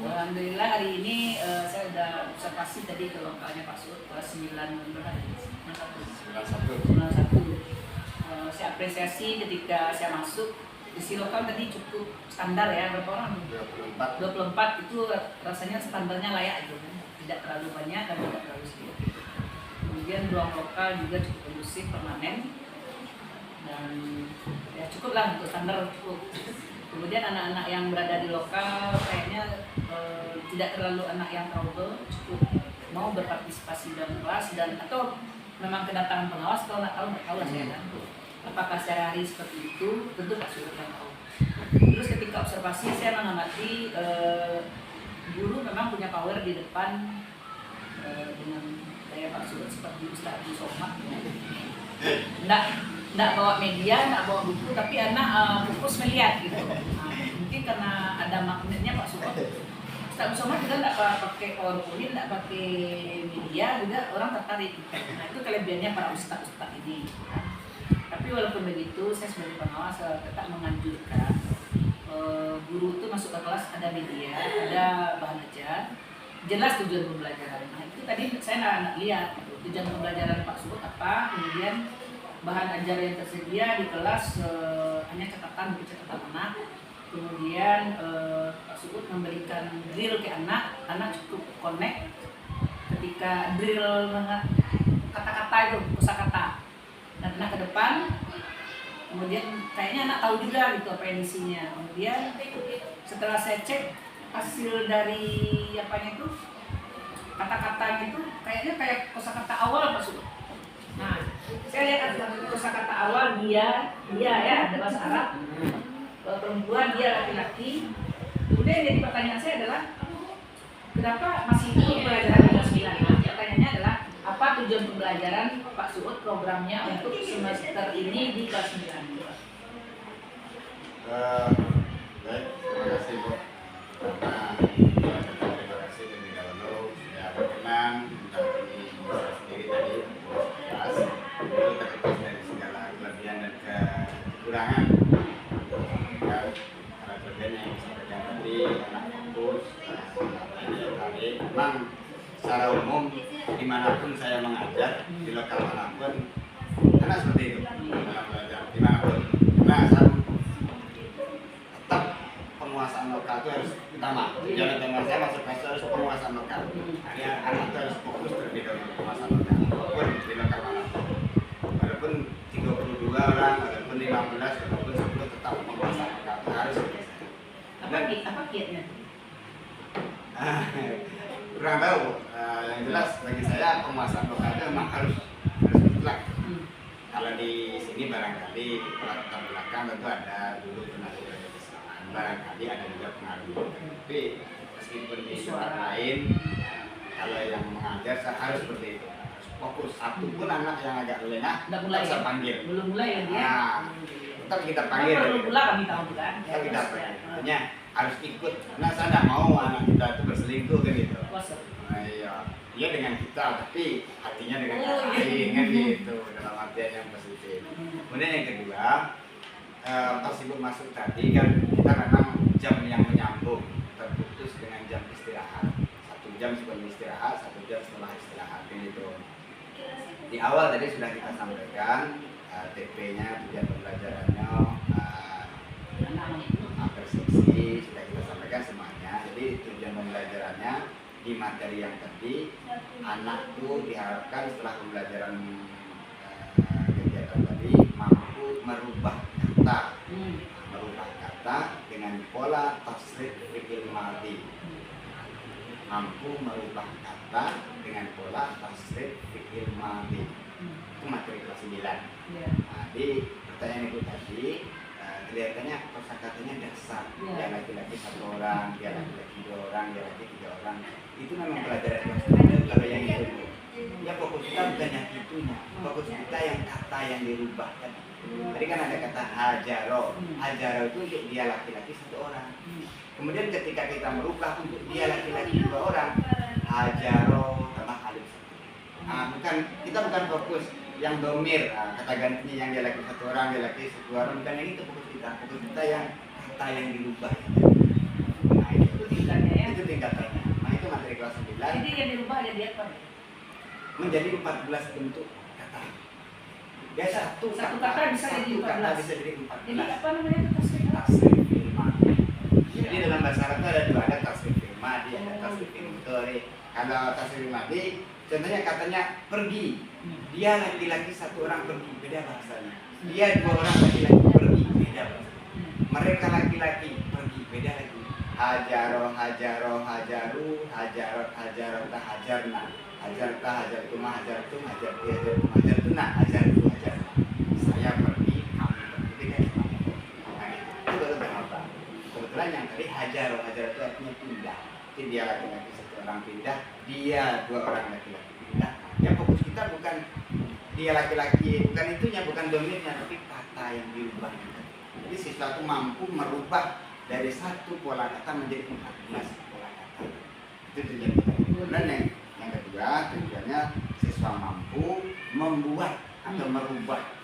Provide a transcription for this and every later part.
Alhamdulillah hari ini saya sudah observasi tadi ke lokalnya Pak Suud kelas 9 berapa? 91. Saya apresiasi ketika saya masuk isi lokal tadi cukup standar ya, berapa orang? 24 itu rasanya standarnya layak gitu kan. Tidak terlalu banyak dan tidak terlalu sedikit. Kemudian ruang lokal juga cukup kondusif, permanen, dan ya cukup lah untuk standar cukup. Kemudian anak-anak yang berada di lokal kayaknya tidak terlalu anak yang trouble, cukup mau berpartisipasi dalam kelas, dan atau memang kedatangan pengawas, kalau nggak tahu lah saya kan. Apakah secara hari seperti itu, tentu Pak Suud yang tahu. Terus ketika observasi saya mengamati guru memang punya power di depan dengan gaya Pak Suud seperti Ustaz Abdul Somad. Nggak bawa media, nggak bawa buku, tapi anak fokus melihat gitu. Mungkin karena ada magnetnya Pak Suud. Ustaz Abdul Somad juga nggak pakai PowerPoint, nggak pakai media, juga orang tertarik. Nah itu kelebihannya para ustaz-ustaz ini. Tapi walaupun begitu, saya sebagai pengawas tetap menganjurkan guru itu masuk ke kelas ada media, ada bahan ajar, jelas tujuan pembelajaran. Nah itu tadi saya nggak lihat tujuan pembelajaran Pak Suud apa, kemudian bahan ajar yang tersedia di kelas hanya catatan anak. Kemudian Pak Suud memberikan drill ke anak cukup connect ketika drill kata-kata itu, kosakata. Dan anak ke depan, kemudian kayaknya anak tahu juga gitu apa yang isinya. Kemudian setelah saya cek hasil dari apanya itu, kata-katanya itu kayaknya kayak kosakata awal Pak Suud. Nah, saya lihat kosakata awal dia ya ada bahasa Arab, perempuan dia laki-laki. Kemudian jadi pertanyaan saya adalah kenapa masih itu pelajaran kelas 9? Pertanyaannya adalah apa tujuan pembelajaran Pak Suud programnya untuk semester ini di kelas 9? Baik, terima kasih Bu. Terima kasih lebih dahulu sudah berkenan mendampingi saya sendiri tadi kelas itu terlepas dari segala kelebihan dan kekurangan. Para kelebihan yang disampaikan tadi anak fokus, tadi memang secara umum dimanapun saya mengajar di lokal manapun anak seperti itu dalam belajar dimanapun. Nah, tetap penguasaan lokal itu harus utama. Tujuan utama saya masuk kelas harus penguasaan lokal. Hanya anak itu harus fokus terlebih dahulu penguasaan lokal. Walaupun di lokal manapun, walaupun 32 orang, walaupun 15, walaupun 10 tetap penguasaan lokal itu harus. Apa kiatnya? Kurang tahu. Yang jelas bagi saya penguasaan lokal itu memang harus mutlak. Kalau di sini barangkali latar belakang tentu ada dulu tenaga kesalahan, barangkali ada juga pengaruh. Tapi meskipun di tempat lain, kalau yang mengajar saya harus seperti itu, harus fokus. Satu pun anak yang agak lengah, kita panggil. Belum mulai ya dia. Nah, tetap kita panggil. Perlu pula kami tahu kan. Tetap kita panggil. Artinya harus ikut. Nah, saya tidak mau anak kita itu berselingkuh kan gitu. Nah, iya dengan kita, tapi hatinya dengan orang lain kan gitu, dalam artian yang positif. Kemudian yang kedua, pas ibu masuk tadi kan kita memang jam yang menyambung terputus dengan jam istirahat. 1 jam sebelum istirahat, 1 jam setelah istirahat gitu. Di awal tadi sudah kita sampaikan TP-nya, tujuan pembelajarannya, persepsi sudah kita sampaikan semuanya. Jadi tujuan pembelajarannya di materi yang tadi, anak itu diharapkan setelah pembelajaran kegiatan tadi mampu merubah kata dengan pola tasrif fi'il madhi. Mampu merubah kata dengan pola tasrif fi'il madhi. Itu materi kelas 9. Nah, di pertanyaan ibu tadi kelihatannya kosakatanya dasar. Dia laki-laki 1 orang, dia laki-laki 2 orang, dia laki 3 orang. Itu memang pelajaran kelas 9. Kalau yang itu ya fokus kita bukan yang itunya, fokus kita yang kata yang dirubah tadi. Tadi kan ada kata hajaro. Hajaro itu untuk dia laki-laki 1 orang. Kemudian ketika kita merubah untuk dia laki-laki 2 orang, hajaro tambah alif 1. Nah, kita bukan fokus yang domir, kata gantinya yang dia laki 1 orang, dia laki 1 orang, bukan yang itu fokus kita yang kata yang dirubah. Nah, itu tingkatnya ya. Itu tingkat yang dirubah jadi apa? Menjadi 14 bentuk kata. Ya Satu kata bisa jadi 14. Kata bisa jadi 14. Jadi apa namanya itu tasrif? Tasrif fi'il madhi. Jadi dalam bahasa Arab itu ada dua, ada tasrif fi'il madhi, ada tasrif fi'il mudhari. Kalau tasrif fi'il madhi, contohnya katanya pergi. Dia laki-laki satu orang pergi, beda bahasanya. Dia dua orang laki-laki pergi, beda bahasanya. Mereka laki-laki pergi, beda lagi. Hajaro, hajaro, hajaru, hajarot, hajarota, hajarna. Hajarta, hajartuma, hajartum, hajarti, hajartum, hajartuna, hajartu, hajarna. Saya pergi, kamu pergi, beda semuanya. Nah itu baru apa? Kebetulan yang tadi hajaro, hajaro itu artinya pindah. Jadi dia laki-laki satu orang pindah, dia dua orang laki-laki pindah. Yang fokus kita bukan dia laki-laki, bukan itunya, bukan domirnya, tapi kata yang dirubah. Jadi sesuatu mampu merubah dari satu pola kata menjadi 14 pola kata. Itu tujuan kita. Dan yang kedua tujuannya siswa mampu membuat atau merubah.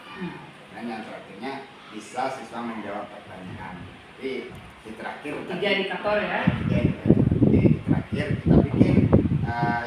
Dan yang terakhirnya bisa siswa menjawab pertanyaan. Jadi di terakhir 3 indikator ya. 3 indikator. Jadi di terakhir kita bikin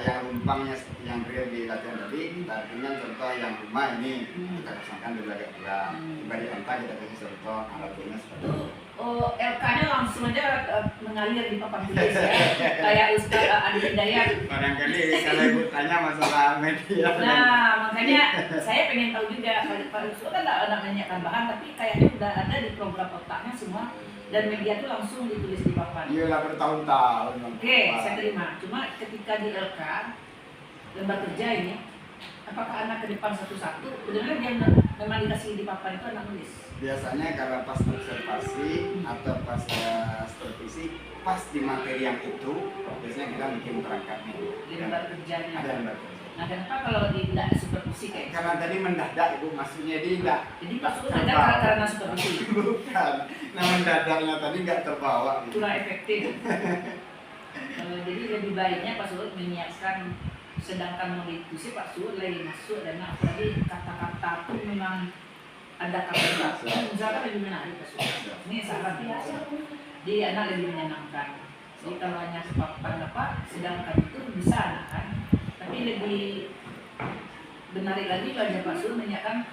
yang rumpangnya seperti yang real di latihan tadi. Kita artinya contoh yang rumah ini kita kosongkan dulu agak kurang. Dibagi empat kita kasih contoh alatnya seperti itu. Oh, LK-nya langsung aja mengalir di papan tulis ya. Kayak Ustaz Andi Hidayat. Barangkali kalau ibu tanya masalah media. Nah, makanya saya pengen tahu juga. Pak Ustaz kan ada menanyakan bahan, tapi kayaknya udah ada di program otaknya semua. Dan media itu langsung ditulis di papan. Iya lah bertahun-tahun. Oke, saya terima. Cuma ketika di LK, lembar kerja ini, apakah anak ke depan satu-satu? Benar-benar dia memang dikasih di papan itu anak nulis? Biasanya kalau pas observasi atau pas supervisi, pas di materi yang itu, biasanya kita bikin perangkatnya. Di lembar kerjanya. Ada lembar kerja. Nah, kenapa kalau tidak supervisi kayak gitu? Karena tadi mendadak ibu, maksudnya dia enggak. Jadi maksudnya ada karena supervisi. Bukan. Nah mendadaknya tadi nggak terbawa. Gitu. Kurang efektif. Jadi lebih baiknya Pak Suhud menyiapkan, sedangkan mau diskusi Pak Suhud lagi masuk dan apalagi kata-kata pun memang ada kata-kata. Misalkan lebih menarik Pak Suhud. Ini saran ya. Jadi anak lebih menyenangkan. Jadi kalau hanya papan apa, sedangkan itu bisa anak kan. Tapi lebih menarik lagi belajar Pak Suhud menyiapkan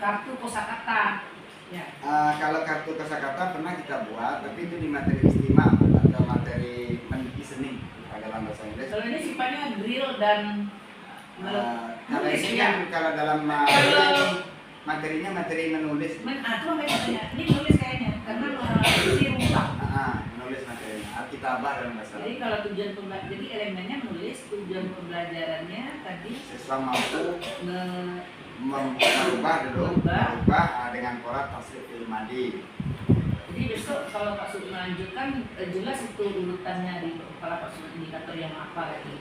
kartu kosakata. Ya. Kalau kartu kosakata pernah kita buat, tapi itu di materi istimewa atau materi listening dalam bahasa Inggris. Kalau ini sifatnya drill dan Kalau ini kan kalau dalam materinya materi menulis. Aku makanya ini nulis kayaknya karena isi rumpah. Menulis materinya. Alkitabah dalam bahasa. Jadi kalau tujuan jadi elemennya menulis, tujuan pembelajarannya tadi siswa mampu merubah dengan pola tasrif fi'il madhi. Jadi besok kalau Pak Suhud melanjutkan jelas itu urutannya di kepala Pak Suhud indikator yang apa lagi.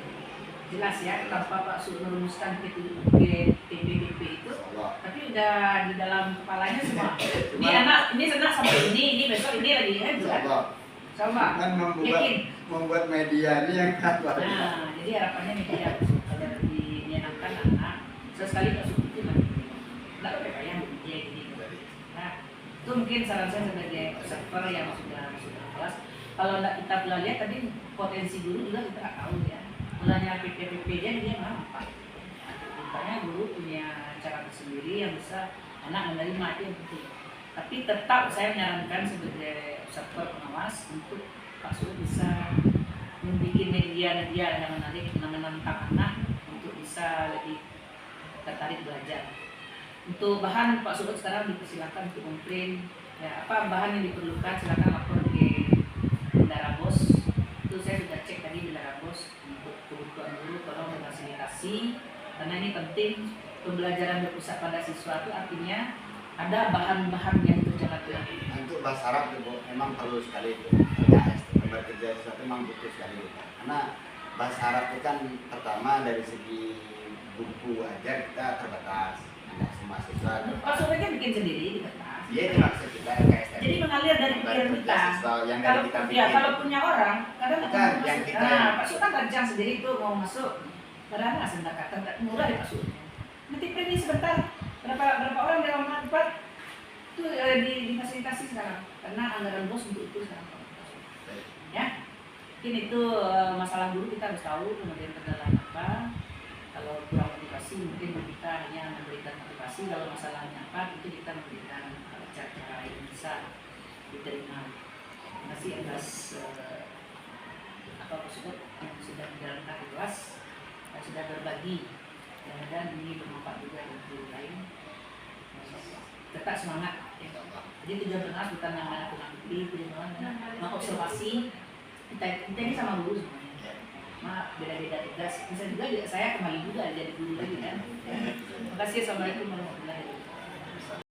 Jelas ya, tanpa Pak Suhud merumuskan TPDP itu, tapi udah di dalam kepalanya semua. Ini anak, ini senang sampai ini besok ini lagi ya, coba. Kan membuat media ini yang apa? Nah, jadi harapannya media agar lebih menyenangkan anak. Sesekali Pak Suhud itu lagi, nggak apa-apa yang media ini. Nah, itu mungkin saran saya sebagai observer yang sudah kelas. Kalau kita pernah lihat tadi potensi guru juga kita nggak tahu ya. Mulanya PPP dia apa? Rupanya guru punya cara tersendiri yang bisa anak menerima itu yang penting. Tapi tetap saya menyarankan sebagai observer pengawas untuk Pak Suhud bisa membuat media yang menarik, menantang anak untuk bisa lebih tertarik belajar. Untuk bahan Pak Suhud sekarang dipersilakan untuk mengprint ya, apa bahan yang diperlukan silakan lapor di Darabos. Itu saya sudah cek tadi di Darabos untuk kebutuhan guru, tolong difasilitasi karena ini penting. Pembelajaran berpusat pada siswa itu artinya ada bahan-bahan yang dikerjakan lagi. Untuk bahasa Arab itu memang perlu sekali itu. Lembar kerja sesuatu memang butuh sekali itu. Karena bahasa Arab itu kan pertama dari segi buku aja kita terbatas. Tidak semua siswa. Pak Suhud kan bikin sendiri di kertas. Iya itu maksud kita KSTM. Jadi mengalir dari pikiran kita. Yang Kalau kita bikin. ya, kalau punya orang kadang Bukan, yang kita Pak Suhud kan rancang sendiri itu mau masuk. Kadang nggak sendak kata murah di Pak Suhud. Nanti print sebentar. Berapa orang dalam tempat itu difasilitasi sekarang karena anggaran bos untuk itu sekarang. Ya. Mungkin itu masalah guru kita harus tahu, kemudian kendala apa. Kalau kurang motivasi mungkin kita hanya memberikan motivasi, kalau masalahnya apa itu kita memberikan cara-cara yang bisa diterima. Terima kasih atas apa tersebut yang sudah menjalankan kelas dan sudah berbagi, dan ini bermanfaat juga untuk guru lain. Tetap semangat ya. Jadi tujuan kelas bukan yang nakut-nakuti, tujuan mengobservasi kita ini sama guru semuanya. Maaf, beda-beda tugas. Bisa juga saya kembali juga jadi guru lagi kan. Terima kasih. Assalamualaikum warahmatullahi wabarakatuh.